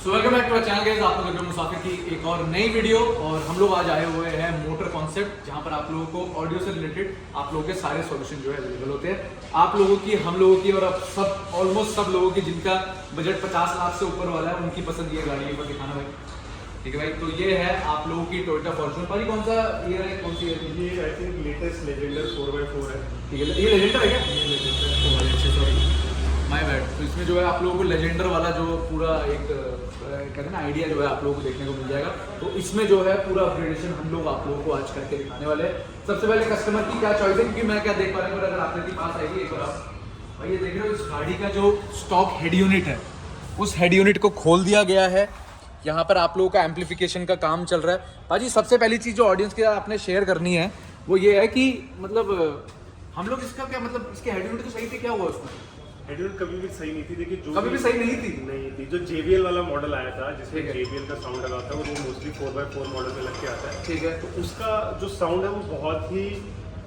So welcome back to our channel guys, आप लोग मुसाफिर की एक और नई वीडियो। और हम लोग आज आए हुए हैं मोटर कॉन्सेप्ट, जहां पर आप लोगों को ऑडियो से रिलेटेड आप लोगों के सारे सॉल्यूशन जो है अवेलेबल होते हैं। आप लोगों की, हम लोगों की और अब सब ऑलमोस्ट सब लोगों की जिनका बजट 50 लाख से ऊपर वाला है, उनकी पसंद ये गाड़ी है। दिखाना भाई। ठीक है भाई, तो ये है आप लोगों की टोयोटा फॉर्च्यूनर। भाई कौन सा ईयर है, कौन सी है? ये I think latest Legender 4x4 है। ठीक है, ये लेजेंडर है क्या? ये लेजेंडर तो भाई अच्छे, सॉरी माय बैड। तो इसमें जो है आप लोगों को लेजेंडर वाला जो पूरा एक कहते हैं ना आइडिया जो है आप लोगों को देखने को मिल जाएगा। तो इसमें जो है पूरा अपग्रेडेशन हम लोग आप लोगों को आज करके दिखाने वाले हैं। सबसे पहले कस्टमर की क्या चॉइस है, क्योंकि मैं क्या देख पा रहा हूँ, अगर आप मेरे पास आएगी एक बार आप भाई, ये देख रहे हो इस गाड़ी का जो स्टॉक हेड यूनिट है, उस हेड यूनिट को खोल दिया गया है। यहाँ पर आप लोगों का एम्पलीफिकेशन का काम चल रहा है। भाजी सबसे पहली चीज़ जो ऑडियंस के साथ आपने शेयर करनी है वो ये है कि मतलब हम लोग इसका क्या मतलब, इसके हेड यूनिट तो सही थे, क्या हुआ उसमें? हेडयूनिट कभी भी सही नहीं थी। देखिए जो कभी भी सही नहीं थी। जो JBL वाला मॉडल आया था, जिसमें JBL का साउंड लगा था, वो मोस्टली 4x4 मॉडल में लग के आता है। ठीक है, तो उसका जो साउंड है वो बहुत ही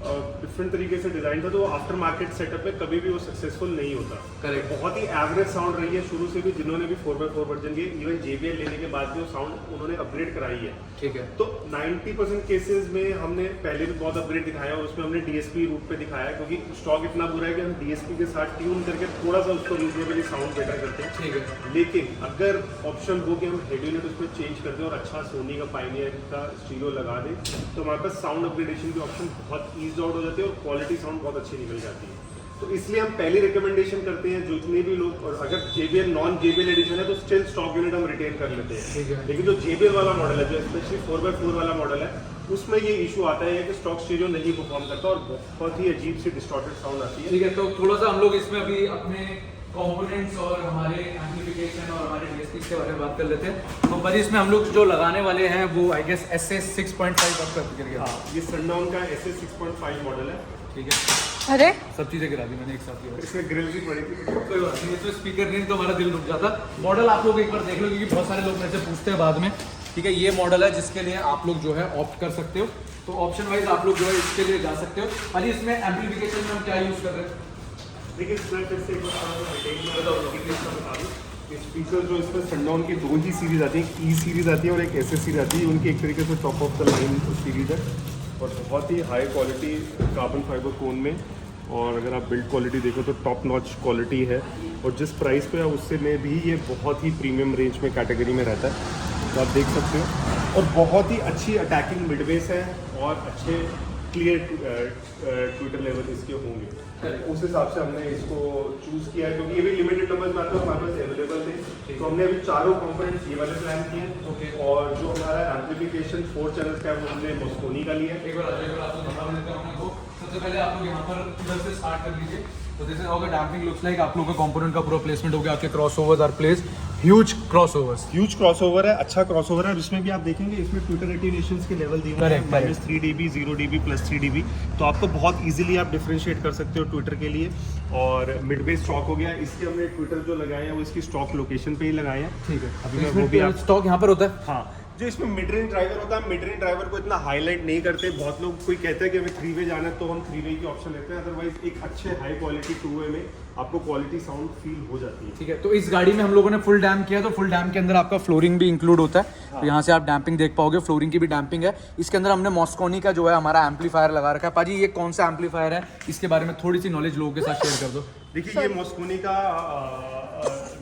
डिफरेंट तरीके से डिजाइन था, तो आफ्टर मार्केट सेटअप में कभी भी वो सक्सेसफुल नहीं होता। करेक्ट। बहुत ही एवरेज साउंड रही है शुरू से भी, जिन्होंने भी 4x4 वर्जन के इवन JBL लेने के बाद भी वो साउंड उन्होंने अपग्रेड कराई है। ठीक है। तो 90% केसेस में हमने पहले भी बहुत अपग्रेड दिखाया, उसमें हमने DSP रूट पे दिखाया, क्योंकि स्टॉक इतना बुरा है कि हम DSP के साथ ट्यून करके थोड़ा सा उसको रीजनेबली साउंड बेटर करते हैं। ठीक है। लेकिन अगर ऑप्शन हो कि हम हेड यूनिट उसमें चेंज कर दें और अच्छा सोनी का पायनियर का स्टीरियो लगा दें, तो हमारे पास साउंड अपग्रेडेशन की ऑप्शन बहुत ईज आउट हो जाती है और क्वालिटी साउंड बहुत अच्छी निकल जाती है। तो इसलिए हम पहली रिकमेंडेशन करते हैं जितने भी लोग, और अगर JBL नॉन JBL एडिशन है तो स्टिल स्टॉक यूनिट हम रिटेन कर लेते हैं। लेकिन जो JBL वाला मॉडल है, जो स्पेशली 4x4 वाला मॉडल है, उसमें ये इशू आता है कि स्टॉक स्टीरियो नहीं परफॉर्म करता और बहुत ही अजीब सी डिस्टॉर्टेड साउंड आती है। ठीक है, तो थोड़ा सा हम लोग इसमें अभी अपने कंपोनेंट्स और हमारे एम्पलीफिकेशन और हमारे DSP के बारे में बात कर लेते हैं। तो भाई इसमें हम लोग जो लगाने वाले हैं वो आई गेस SS 6.5 आपका गिर गया। हाँ, ये सनडाउन का SS 6.5 मॉडल है। ठीक है, अरे सब चीज़ें गिरा दी मैंने एक साथ ही। इसमें ग्रिल भी पड़ी थी। कोई बात नहीं, इसमें स्पीकर नहीं तो हमारा दिल रुक जाता। मॉडल आप लोग एक बार देख लो, क्योंकि बहुत सारे लोग मेरे से पूछते हैं बाद में। ठीक है, ये मॉडल है जिसके लिए आप लोग जो है ऑप्ट कर सकते हो। तो ऑप्शन वाइज आप लोग जो है इसके लिए जा सकते हो। अभी इसमें एम्पलीफिकेशन में हम क्या यूज़ कर रहे हैं? देखिए इसमें फिर से एक बार बता दूँ, इस फीचर जो इसमें सनडाउन की दो ही सीरीज आती है, एक E सीरीज आती है और एक SS सीरीज आती है। उनकी एक तरीके से top of the line series है और बहुत ही हाई क्वालिटी कार्बन फाइबर कोन में। और अगर आप बिल्ड क्वालिटी देखो तो टॉप नॉच क्वालिटी है, और जिस प्राइस पे है उससे में भी ये बहुत ही प्रीमियम रेंज में कैटेगरी में रहता है, तो आप देख सकते हो। और बहुत ही अच्छी अटैकिंग मिडबेस है और अच्छे क्लियर ट्विटर लेवल इसके होंगे। उस हिसाब से हमने इसको चूज़ किया है, क्योंकि ये भी लिमिटेड नंबर में आता है, हमारे पास अवेलेबल थे। तो हमने अभी चारों कंपोनेंट्स ये वाले प्लान किए। और जो हमारा एम्पलीफिकेशन 4 चैनल्स का है वो हमने मोस्कोनी का लिया है। एक बार आपको बता देता हूँ आपको। सबसे पहले आप लोग यहाँ पर इधर से स्टार्ट कर लीजिए। तो this is how the damping looks like. आप लोगों का कंपोनेंट का पूरा प्लेसमेंट हो गया, आपके crossovers are placed, huge crossovers है, अच्छा क्रॉसओवर है। इसमें भी आप देखेंगे इसमें ट्विटर एटीन्यूएशंस के लेवल दिए हुए हैं, -3 dB, 0 dB, +3 dB। तो आपको बहुत इजीली आप डिफरेंशिएट कर सकते हो ट्विटर के लिए। और मिड बेस स्टॉक हो गया, इसके हमने ट्विटर जो लगाए हैं वो इसकी स्टॉक लोकेशन पे ही लगाए हैं। ठीक है, अभी मैं वो भी आप स्टॉक यहाँ पर होता है। हाँ, जो इसमें मिड रेंज ड्राइवर होता है, मिड रेंज ड्राइवर को इतना हाईलाइट नहीं करते। बहुत लोग कोई कहते हैं कि हमें 3 वे जाना है तो हम 3 वे की ऑप्शन लेते हैं, अदरवाइज एक अच्छे हाई क्वालिटी 2 वे में आपको क्वालिटी साउंड फील हो जाती है। ठीक है, तो इस गाड़ी में हम लोगों ने फुल डैम्प किया, तो फुल डैम्प के अंदर आपका फ्लोरिंग भी इंक्लूड होता है। तो यहाँ से आप डैम्पिंग देख पाओगे, फ्लोरिंग की भी डैम्पिंग है। इसके अंदर हमने मॉस्कोनी का जो है हमारा एम्पलीफायर लगा रखा है। पाजी ये कौन सा एम्पलीफायर है, इसके बारे में थोड़ी सी नॉलेज लोगों के साथ शेयर कर दो। देखिए, ये मॉस्कोनी का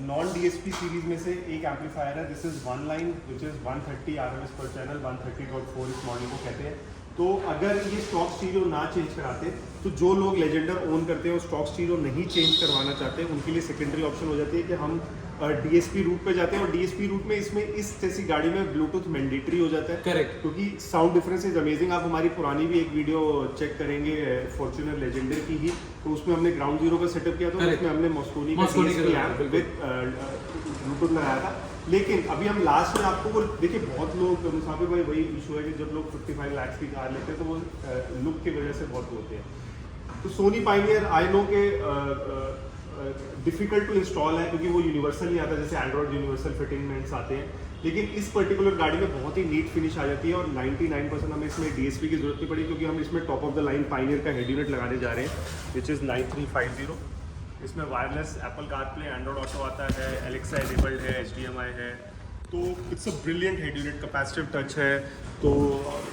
नॉन DSP सीरीज में से एक एम्पलीफायर है। This is one line which is 130 RMS पर चैनल, 130.4 इस मॉडल को कहते हैं। तो अगर ये स्टॉक स्टीरियो ना चेंज कराते, तो जो लोग लेजेंडर ओन करते हैं और स्टॉक स्टीरियो नहीं चेंज करवाना चाहते, उनके लिए सेकेंडरी ऑप्शन हो जाती है कि हम DSP रूट पे जाते हैं। और DSP रूट में इसमें इस जैसी गाड़ी में ब्लूटूथ मैंडेटरी हो जाता है। करेक्ट, क्योंकि साउंड डिफरेंस इज अमेजिंग। आप हमारी पुरानी भी एक वीडियो चेक करेंगे फॉर्च्यूनर लेजेंडर की ही, तो उसमें हमने ग्राउंड जीरो का सेटअप किया था, उसमें हमने मॉस्कोनी का DSP विद ब्लूटूथ लगाया था। लेकिन अभी हम लास्ट में आपको वो देखिए, बहुत लोग मुसाफिर भाई वही इशू है कि जब लोग 55 लाख की कार लेते हैं तो वो लुक की वजह से बहुत होते हैं। तो सोनी पायनियर आई नो के डिफिकल्ट टू इंस्टॉल है, क्योंकि वो यूनिवर्सल नहीं आता जैसे एंड्रॉइड यूनिवर्सल फिटिंगमेंट्स आते हैं। लेकिन इस पर्टिकुलर गाड़ी में बहुत ही नीट फिनिश आ जाती है और 99% हमें इसमें DSP की जरूरत नहीं पड़ी, क्योंकि हम इसमें top of the line Pioneer का हेड यूनिट लगाने जा रहे हैं, विच इज़ 9350। इसमें wireless Apple CarPlay, Android auto आता है, एलेक्सा एनेबल्ड है, HDMI है, तो it's a brilliant head unit, capacitive touch है। तो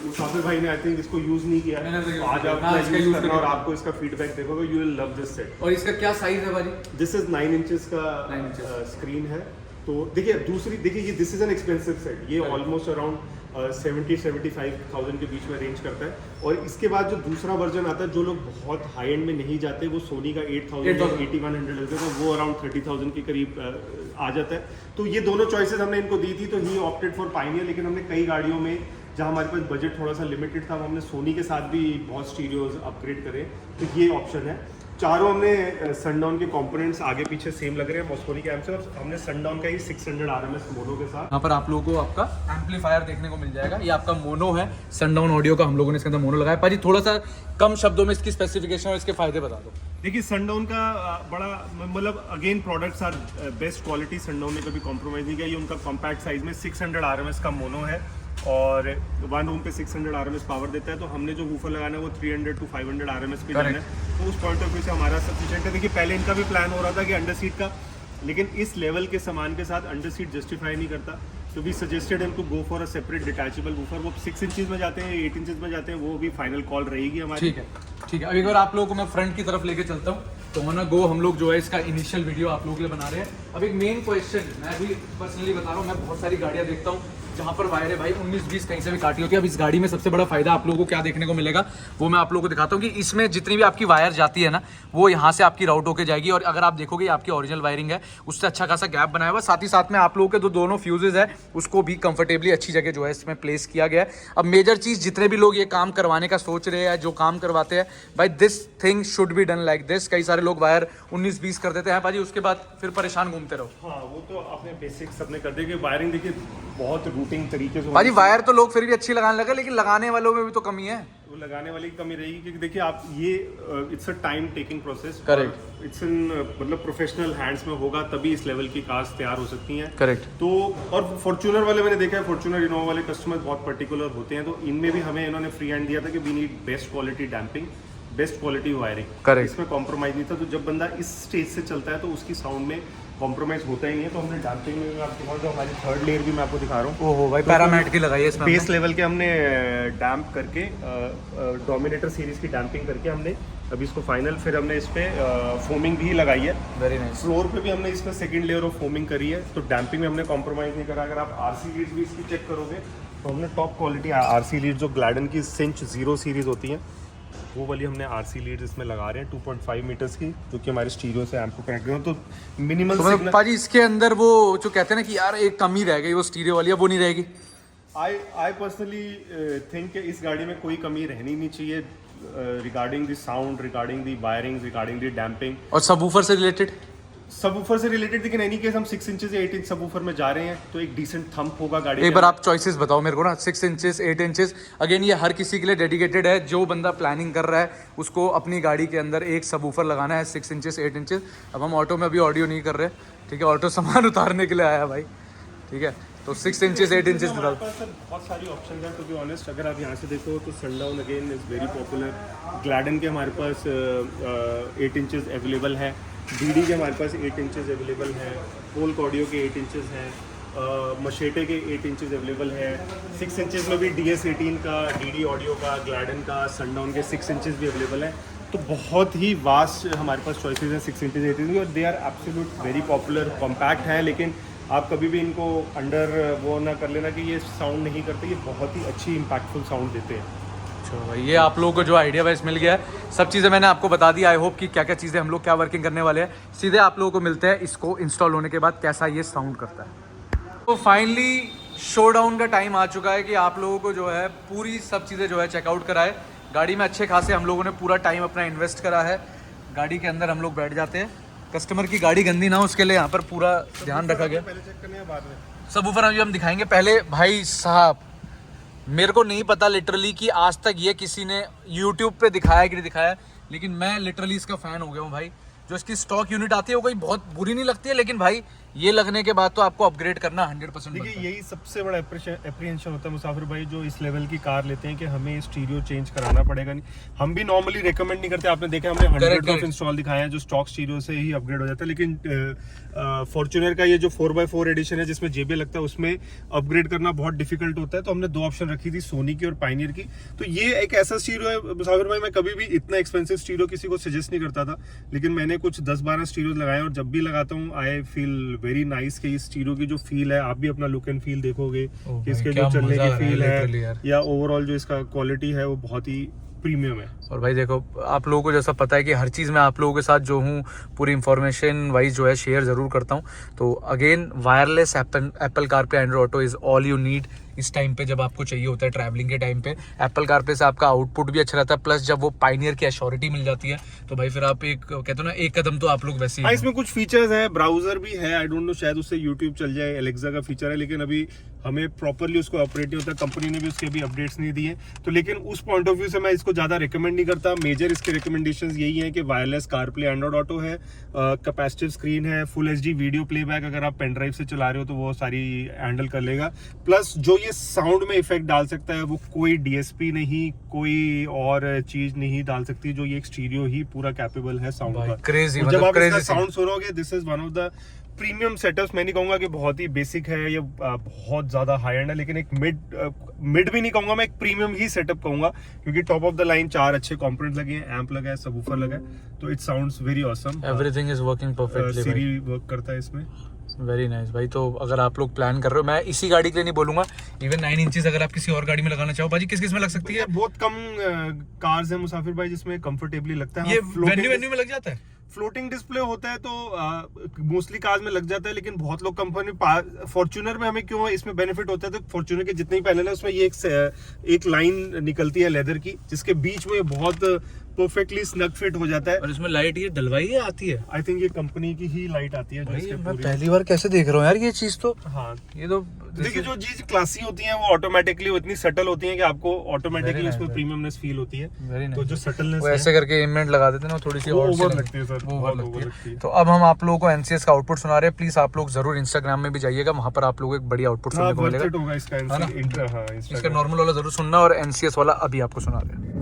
मुसाफिर भाई ने आई थिंक इसको यूज़ नहीं किया है, तो आज आप इसका यूज़ करना और आपको इसका फीडबैक देखोगे, you will love this set. और इसका क्या साइज है भाई? दिस इज 9 इंचेस का 9 inches स्क्रीन है। तो देखिए ये this is an expensive set, ये ऑलमोस्ट अराउंड 70-75,000 के बीच में रेंज करता है। और इसके बाद जो दूसरा वर्जन आता है, जो लोग बहुत हाई एंड में नहीं जाते, वो सोनी का 8100 लेते हैं, तो वो अराउंड 30,000 के करीब आ जाता है। तो ये दोनों चॉइसेस हमने इनको दी थी, तो ही ऑप्टेड फॉर पायनियर। लेकिन हमने कई गाड़ियों में जहाँ हमारे पास बजट थोड़ा सा लिमिटेड था, हमने सोनी के साथ भी बहुत स्टीरियोज अपग्रेड करे, तो ये ऑप्शन है। चारों हमने सनडाउन के कंपोनेंट्स आगे पीछे सेम लग रहे हैं मॉस्कोनी के एम्प से, और हमने सनडाउन का ही 600 RMS मोनो के साथ। यहाँ पर आप लोगों को आपका एम्पलीफायर देखने को मिल जाएगा। ये आपका मोनो है, सनडाउन ऑडियो का हम लोगों ने इसके अंदर मोनो लगाया। पाजी थोड़ा सा कम शब्दों में इसकी स्पेसिफिकेशन और इसके फायदे बता दो। देखिए सनडाउन का बड़ा मतलब again products are best quality, Sundown ने कभी कॉम्प्रोमाइज़ नहीं किया। ये उनका कॉम्पैक्ट साइज में 600 RMS का मोनो है और 1 ओम पे 600 RMS पावर देता है। तो हमने जो वूफर लगाना है वो 300 to 500 RMS पे जाना है, तो उस पॉइंट ऑफ व्यू से हमारा सफिशिएंट है। देखिए पहले इनका भी प्लान हो रहा था कि अंडर सीट का, लेकिन इस लेवल के सामान के साथ अंडर सीट जस्टिफाई नहीं करता, तो we suggested him to go for a separate detachable woofer. वो 6 इंचेस में जाते हैं, 8 इंचेस में जाते हैं, वो भी फाइनल कॉल रहेगी हमारी। ठीक है। अब एक बार आप लोगों को मैं फ्रंट की तरफ लेके चलता हूँ। तो ऑन अ गो हम लोग जो है इसका इनिशियल वीडियो आप लोगों के लिए बना रहे हैं। अब एक मेन क्वेश्चन मैं भी पर्सनली बता रहा हूँ, मैं बहुत सारी गाड़ियाँ देखता हूँ जहाँ पर वायर है भाई 19-20 कहीं से भी काटी होती है। अब इस गाड़ी में सबसे बड़ा फायदा आप लोगों को क्या देखने को मिलेगा वो मैं आप लोगों को दिखाता हूँ कि इसमें जितनी भी आपकी वायर जाती है ना, वो यहाँ से आपकी राउट होकर जाएगी। और अगर आप देखोगे आपकी ओरिजिनल वायरिंग है, उससे अच्छा खासा गैप बनाया हुआ। साथ ही साथ में आप लोगों के दोनों फ्यूजेज है उसको भी कंफर्टेबली अच्छी जगह जो है इसमें प्लेस किया गया है। अब मेजर चीज़, जितने भी लोग ये काम करवाने का सोच रहे हैं, जो काम करवाते हैं भाई, this thing should be done like this. कई सारे लोग वायर 19-20 कर देते हैं भाजी, उसके बाद फिर परेशान घूमते रहो। हाँ वो तो आपने बेसिक्स अपने कर दिए कि वायरिंग देखिए बहुत रूटिंग तरीके से भाजी वायर तो लोग फिर भी अच्छी लगाने लगे, लेकिन लगाने वालों में भी तो कमी है। वो लगाने वाली की कमी रहेगी, क्योंकि देखिए आप ये it's a time taking process. Correct. It's in मतलब प्रोफेशनल हैंड्स में होगा तभी इस लेवल की कार्स तैयार हो सकती हैं। करेक्ट। तो और फॉर्च्यूनर वाले मैंने देखा है, फॉर्च्यूनर इनोवा वाले कस्टमर बहुत पर्टिकुलर होते हैं, तो इनमें भी हमें इन्होंने फ्री हैंड दिया था कि we need best quality damping, best quality wiring. Correct. इसमें कॉम्प्रोमाइज नहीं था। तो जब बंदा इस स्टेज से चलता है तो उसकी साउंड में कॉम्प्रोमाइज होता ही नहीं है। तो हमने डैम्पिंग में आपको दिखाऊँ, जो हमारी थर्ड लेयर भी मैं आपको दिखा रहा हूँ। ओहो भाई, पैरामैट की लगाई है इसमें। बेस लेवल के हमने डैम्प करके डोमिनेटर सीरीज की डैम्पिंग करके हमने अभी इसको फाइनल, फिर हमने इस पे फोमिंग भी लगाई है। Very nice. फ्लोर पे भी हमने इसमें सेकंड लेयर ऑफ फोमिंग करी है, तो डैम्पिंग में हमने कॉम्प्रोमाइज़ नहीं करा। अगर आप आरसी लीड्स भी इसकी चेक करोगे तो हमने टॉप क्वालिटी आरसी लीड, जो ग्लैडन की सिंच 0 सीरीज होती है, वो वाली हमने आरसी लीड्स इसमें लगा रहे हैं 2.5 मीटर्स की, जो कि हमारे स्टीरियो से एम्प को कनेक्ट हैं। तो मिनिमल तो पाजी इसके अंदर वो जो कहते हैं ना कि यार एक कमी रह गई, वो स्टीरियो वाली है, वो नहीं रहेगी। आई पर्सनली थिंक कि इस गाड़ी में कोई कमी रहनी नहीं चाहिए regarding the sound, regarding the wiring, regarding the damping और सबवूफर से रिलेटेड, सबवूफर से रिलेटेड। लेकिन एनी केस हम 6 इंचेस या 8 इंच सबवूफर में जा रहे हैं, तो एक डिसेंट थंप होगा गाड़ी। एक बार आप चॉइसेस बताओ मेरे को ना, 6 इंचेस 8 इंचेस। अगेन ये हर किसी के लिए डेडिकेटेड है। जो बंदा प्लानिंग कर रहा है उसको अपनी गाड़ी के अंदर एक सबवूफर लगाना है 6 इंचेस 8 इंचेस। अब हम ऑटो में अभी ऑडियो नहीं कर रहे, ठीक है, ऑटो सामान उतारने के लिए आया है भाई, ठीक है। तो 6 इंचेस 8 इंचेस हमारे पास सर बहुत सारी ऑप्शन है, टू बी ऑनेस्ट। अगर आप यहाँ से देखो तो sundown again is very popular. ग्लैडन के हमारे पास 8 इंचेस अवेलेबल है, डीडी के हमारे पास 8 इंचेस अवेलेबल है, पोल्क ऑडियो के 8 इंचेस हैं, मशेटे के 8 इंचेस अवेलेबल है। 6 इंचेस में भी DS18 का, डीडी ऑडियो का, ग्लैडन का, सनडाउन के 6 इंचेस भी अवेलेबल है। तो बहुत ही वास्ट हमारे पास चॉइसेस हैं 6 इंचेस 8 इंचेस, और they are absolute very popular. Compact है, लेकिन आप कभी भी इनको अंडर वो ना कर लेना कि ये साउंड नहीं करते, ये बहुत ही अच्छी इम्पैक्टफुल साउंड देते हैं। चलो भाई, ये आप लोगों को जो आइडिया वाइज मिल गया है, सब चीज़ें मैंने आपको बता दी। आई होप कि क्या क्या चीज़ें हम लोग क्या वर्किंग करने वाले हैं। सीधे आप लोगों को मिलते हैं इसको इंस्टॉल होने के बाद कैसा ये साउंड करता है। तो फाइनली शो डाउन का टाइम आ चुका है कि आप लोगों को जो है पूरी सब चीज़ें जो है चेकआउट कराए। गाड़ी में अच्छे खासे हम लोगों ने पूरा टाइम अपना इन्वेस्ट करा है। गाड़ी के अंदर हम लोग बैठ जाते हैं, कस्टमर की गाड़ी गंदी ना हो उसके लिए यहाँ पर पूरा ध्यान रखा गया। पहले चेक करने हैं बाद में सबवूफर अभी हम दिखाएंगे। पहले भाई साहब, मेरे को नहीं पता लिटरली कि आज तक ये किसी ने YouTube पे दिखाया कि नहीं दिखाया, लेकिन मैं लिटरली इसका फ़ैन हो गया हूँ भाई। जो इसकी स्टॉक यूनिट आती है वो कोई बहुत बुरी नहीं लगती है, लेकिन भाई ये लगने के बाद तो आपको अपग्रेड करना 100% देखिए बनता है। यही सबसे बड़ा एप्रीहेंशन होता है मुसाफिर भाई जो इस लेवल की कार लेते हैं कि हमें स्टीरियो चेंज कराना पड़ेगा नहीं। हम भी नॉर्मली रेकमेंड नहीं करते, आपने देखा हमने हंड्रेड ऑफ इंस्टॉल दिखाए हैं जो स्टॉक स्टीरियो से ही अपग्रेड हो जाता है, लेकिन फॉर्च्यूनर का ये जो 4x4 एडिशन है जिसमें JBL लगता है उसमें अपग्रेड करना बहुत डिफिकल्ट होता है। तो हमने 2 ऑप्शन रखी थी, सोनी की और पायनियर की। तो ये एक ऐसा स्टीरियो है मुसाफिर भाई, मैं कभी भी इतना एक्सपेंसिव स्टीरियो किसी को सजेस्ट नहीं करता था, लेकिन मैंने कुछ 10-12 स्टीरियो लगाए और जब भी लगाता हूँ आई फील वेरी नाइस कि इस स्टीरियो की जो फील है, आप भी अपना लुक एंड फील देखोगे कि इसके जो चलने की फील है या ओवरऑल जो इसका क्वालिटी है वो बहुत ही प्रीमियम है। और भाई देखो आप लोगों को जैसा पता है कि हर चीज़ मैं आप लोगों के साथ जो हूँ पूरी इंफॉर्मेशन वाइज जो है शेयर ज़रूर करता हूँ। तो again wireless Apple CarPlay Android auto is all you need इस टाइम पे जब आपको चाहिए होता है ट्रैवलिंग के टाइम पे। एप्पल कारप्ले से आपका आउटपुट भी अच्छा रहता है, प्लस जब वो पायनियर की एश्योरिटी मिल जाती है तो भाई फिर आप एक कहते हो ना एक कदम तो आप लोग वैसे ही। इसमें कुछ फीचर्स है, ब्राउजर भी है, आई डोंट नो शायद उससे यूट्यूब चल जाए, एलेक्सा का फीचर है, लेकिन अभी हमें प्रॉपरली उसको ऑपरेट नहीं होता, कंपनी ने भी उसके अभी अपडेट्स नहीं दिए। तो लेकिन उस पॉइंट ऑफ व्यू से मैं इसको ज़्यादा रिकमेंड नहीं करता। मेजर इसके रिकमेंडेशंस यही है कि वायरलेस कारप्ले एंड्रॉइड ऑटो है, कैपेसिटिव स्क्रीन है, फुल HD वीडियो प्लेबैक अगर आप पेन ड्राइव से चला रहे हो तो वो सारी हैंडल कर लेगा। प्लस जो ये साउंड में इफेक्ट डाल सकता है वो कोई DSP नहीं, कोई और चीज नहीं डाल सकती, जो ये एक स्टीरियो ही पूरा कैपेबल है साउंड का। क्रेजी, जब आप इसका साउंड सुनोगे this is one of the premium setups. मैं नहीं कहूंगा कि बहुत ही बेसिक है या बहुत ज्यादा हाई एंड है, लेकिन एक मिड भी नहीं कहूंगा, मैं एक प्रीमियम ही सेटअप कहूंगा, क्योंकि टॉप ऑफ द लाइन 4 अच्छे कंपोनेंट लगे हैं, एम्प लगा है, सबवूफर लगा है, तो it sounds very awesome. Everything is working perfectly, Siri work करता है इसमें। वेरी नाइस भाई। तो अगर आप लोग प्लान कर रहे हो, मैं इसी गाड़ी के लिए नहीं बोलूंगा, इवन 9 इंचेस अगर आप किसी और गाड़ी में लगाना चाहो भाजी किस में लग सकती है? बहुत कम कार्स है मुसाफिर भाई जिसमें कंफर्टेबली लगता है। ये वेन्यू में लग जाता है, फ्लोटिंग डिस्प्ले होता है तो मोस्टली कार्स में लग जाता है, लेकिन बहुत लोग कंपनी फॉर्च्यूनर में हमें क्यों इसमें बेनिफिट होता है, तो फॉर्च्यूनर के जितने ही पैनल है उसमें ये एक लाइन निकलती है लेदर की जिसके बीच में बहुत परफेक्टली स्नग फिट हो जाता है। और इसमें लाइट ये डलवाई है आती है, आई थिंक ये कंपनी की ही लाइट आती है जो इसके मैं पहली बार कैसे देख रहा हूँ यार ये चीज। तो हाँ ये तो देखिए जो चीज क्लासी होती है वो ऑटोमेटिकली इतनी सटल होती है कि आपको ऑटोमेटिकली उसमें प्रीमियमनेस फील होती है। तो जो सटलनेस वो ऐसे करके इमेंट लगा देते हैं ना, थोड़ी सी ओवर लगती है सर, वो बहुत लगती ओवर है। लगती है। तो अब हम आप लोगों को NCS का आउटपुट सुना रहे हैं, प्लीज आप लोग जरूर इंस्टाग्राम में भी जाइएगा, वहां पर आप लोगों को एक बढ़िया आउटपुट सुनने को मिलेगा होगा इसका, इसका नॉर्मल वाला जरूर सुनना और NCS वाला अभी आपको सुना रहे हैं।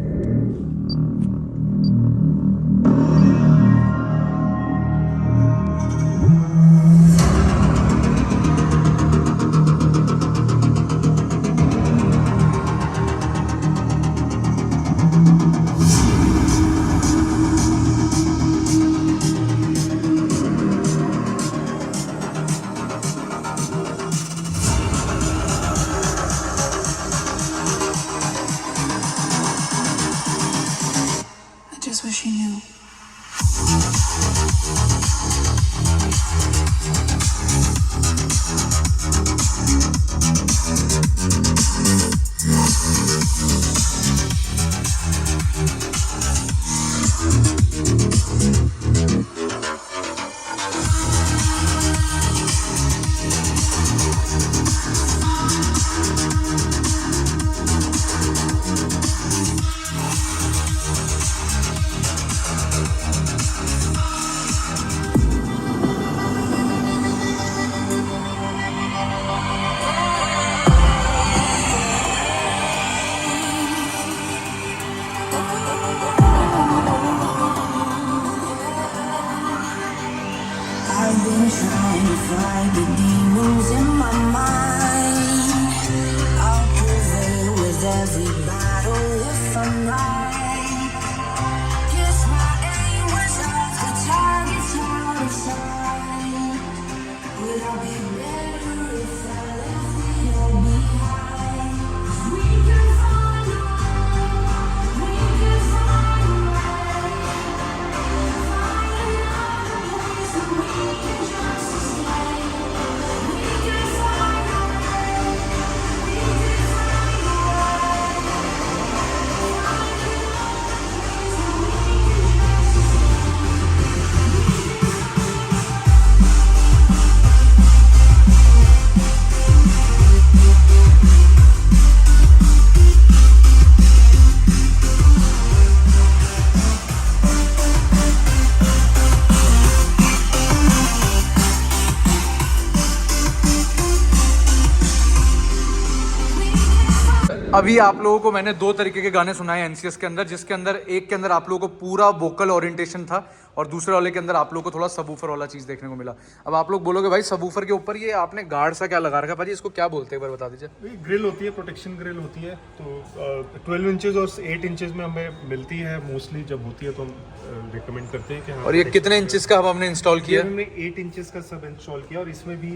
अभी आप लोगों को मैंने 2 तरीके के गाने सुनाए एनसीएस के अंदर, जिसके अंदर एक के अंदर आप लोगों को पूरा वोकल ओरिएंटेशन था और दूसरे वाले के अंदर आप लोगों को थोड़ा सबवूफर वाला चीज़ देखने को मिला। अब आप लोग बोलोगे भाई सबवूफर के ऊपर ये आपने गार्ड सा क्या लगा रखा है भाजी, इसको क्या बोलते हैं एक बार बता दीजिए। ग्रिल होती है, प्रोटेक्शन ग्रिल होती है, तो 12 इंचेस और 8 इंचेस में हमें मिलती है मोस्टली, जब होती है तो हम रिकमेंड करते हैं कि हाँ। और ये कितने इंचेस का हमने इंस्टॉल किया? हमने 8 इंचेस का सब इंस्टॉल किया और इसमें भी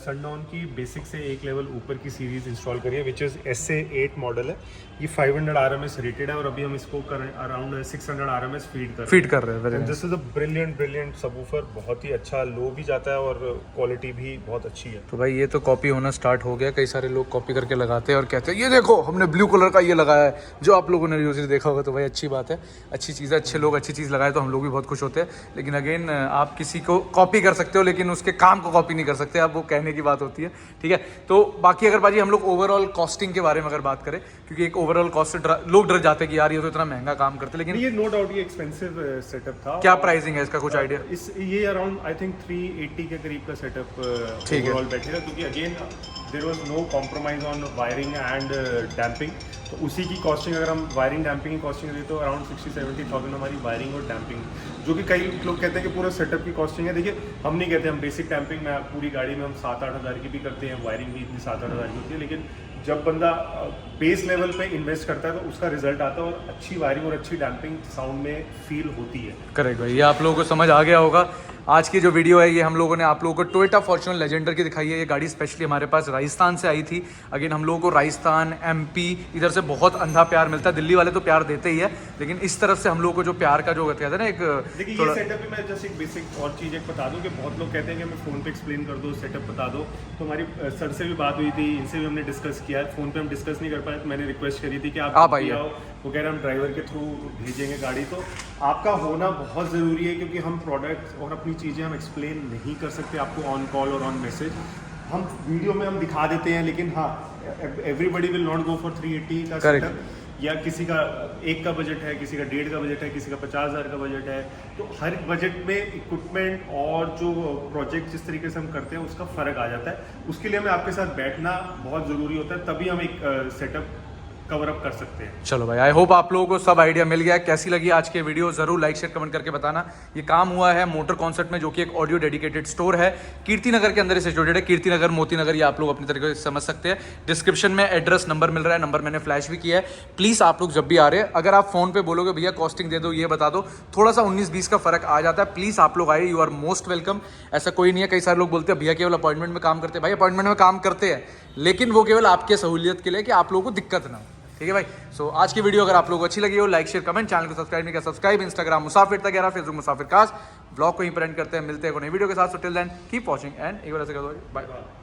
सनडाउन की बेसिक से एक लेवल ऊपर की सीरीज इंस्टॉल करी है, विच इज़ SA8 मॉडल है। ये 500 RMS रेटेड है और अभी हम इसको अराउंड 600 RMS फीड कर रहे हैं। This is a brilliant subwoofer, बहुत ही अच्छा, लो भी जाता है और क्वालिटी भी बहुत अच्छी है। तो भाई ये तो कॉपी होना स्टार्ट हो गया, कई सारे लोग कॉपी करके लगाते हैं और कहते हैं ये देखो हमने ब्लू कलर का ये लगाया है, जो आप लोगों ने यूजली देखा होगा। तो भाई अच्छी बात है, अच्छी चीज़ है, अच्छे लोग अच्छी चीज़ लगाए तो हम लोग भी बहुत खुश होते हैं। लेकिन अगेन आप किसी को कॉपी कर सकते हो लेकिन उसके काम को कॉपी नहीं कर सकते आप, वो कहने की बात होती है, ठीक है। तो बाकी अगर बाजी हम लोग ओवरऑल कॉस्टिंग के बारे में अगर बात करें, क्योंकि एक ओवरऑल कॉस्ट से लोग डर जाते हैं कि यार ये तो इतना महंगा काम करते, लेकिन ये नो डाउट ये एक्सपेंसिव सेटअप था। क्या प्राइसिंग है इसका, कुछ आइडिया? ये अराउंड आई थिंक 380 के करीब का सेटअप ओवरऑल बैठेगा, क्योंकि again there was no compromise on wiring and damping. तो उसी की कॉस्टिंग अगर हम वायरिंग डैम्पिंग की कॉस्टिंग दें तो अराउंड 60-70,000 हमारी वायरिंग और डैम्पिंग, जो कि कई लोग कहते हैं कि पूरा सेटअप की कॉस्टिंग है। देखिए हम नहीं कहते, हम बेसिक डैम्पिंग में पूरी गाड़ी में हम 7-8 हज़ार की भी करते हैं, वायरिंग भी इतनी 7-8 हज़ार की होती है, लेकिन जब बंदा बेस लेवल पे इन्वेस्ट करता है तो उसका रिजल्ट आता है और अच्छी वायरिंग और अच्छी डैम्पिंग साउंड में फील होती है। करेक्ट भाई, ये आप लोगों को समझ आ गया होगा। आज की जो वीडियो है ये हम लोगों ने आप लोगों को टोयोटा फॉर्च्यूनर लेजेंडर की दिखाई है। ये गाड़ी स्पेशली हमारे पास राजस्थान से आई थी। अगेन हम लोगों को राजस्थान, MP इधर से बहुत अंधा प्यार मिलता है। दिल्ली वाले तो प्यार देते ही है, लेकिन इस तरफ से हम लोगों को जो प्यार का जो कहते हैं ना एक देखिए ये सेटअप में जस्ट एक बेसिक और चीज़ एक बता दूं कि बहुत लोग कहते हैं कि हमें फ़ोन पे एक्सप्लेन कर दो, सेटअप बता दो। तो हमारी सर से भी बात हुई थी, इनसे भी हमने डिस्कस किया। फ़ोन पे हम डिस्कस नहीं कर पाए तो मैंने रिक्वेस्ट करी थी कि आप आइए आओ। वो कह रहे हम ड्राइवर के थ्रू भेजेंगे गाड़ी। तो आपका होना बहुत ज़रूरी है, क्योंकि हम प्रोडक्ट और अपनी चीज़ें हम एक्सप्लेन नहीं कर सकते आपको ऑन कॉल और ऑन मैसेज। हम वीडियो में हम दिखा देते हैं, लेकिन हाँ everybody will not go for 380 का सेटअप, या किसी का 1 का बजट है, किसी का 1.5 का बजट है, किसी का 50,000 का बजट है। तो हर बजट में इक्विपमेंट और जो प्रोजेक्ट जिस तरीके से हम करते हैं उसका फ़र्क आ जाता है। उसके लिए हमें आपके साथ बैठना बहुत ज़रूरी होता है, तभी हम एक सेटअप कवर अप कर सकते हैं। चलो भाई, आई होप आप लोगों को सब आइडिया मिल गया है। कैसी लगी आज की वीडियो ज़रूर लाइक शेयर कमेंट करके बताना। ये काम हुआ है मोटर कॉन्सेप्ट में, जो कि एक ऑडियो डेडिकेटेड स्टोर है कीर्ति नगर के अंदर इसे सिचुएटेड है। कीर्ति नगर, मोती नगर, ये आप लोग अपनी तरीके से समझ सकते हैं। डिस्क्रिप्शन में एड्रेस नंबर मिल रहा है, नंबर मैंने फ्लैश भी किया है। प्लीज़ आप लोग जब भी आ रहे हैं, अगर आप फोन पे बोलोगे भैया कॉस्टिंग दे दो, ये बता दो, थोड़ा सा 19-20 का फर्क आ जाता है। प्लीज़ आप लोग आए, यू आर मोस्ट वेलकम। ऐसा कोई नहीं है, कई सारे लोग बोलते हैं भैया केवल अपॉइंटमेंट में काम करते हैं। भाई अपॉइंटमेंट में काम करते हैं, लेकिन वो केवल आपके सहूलियत के लिए, कि आप लोगों को दिक्कत ना हो, ठीक है भाई। सो आज की वीडियो अगर आप लोगों को अच्छी लगी हो, लाइक शेयर कमेंट, चैनल को सब्सक्राइब नहीं किया सब्सक्राइब, इंस्टाग्राम मुसाफिर तक, फेसबुक मुसाफिर कास्ट। ब्लॉग को यहीं पर एंड करते हैं, मिलते हैं एक नई वीडियो के साथ। So till then keep watching and एक बार ऐसे कर दो, बाय बाय।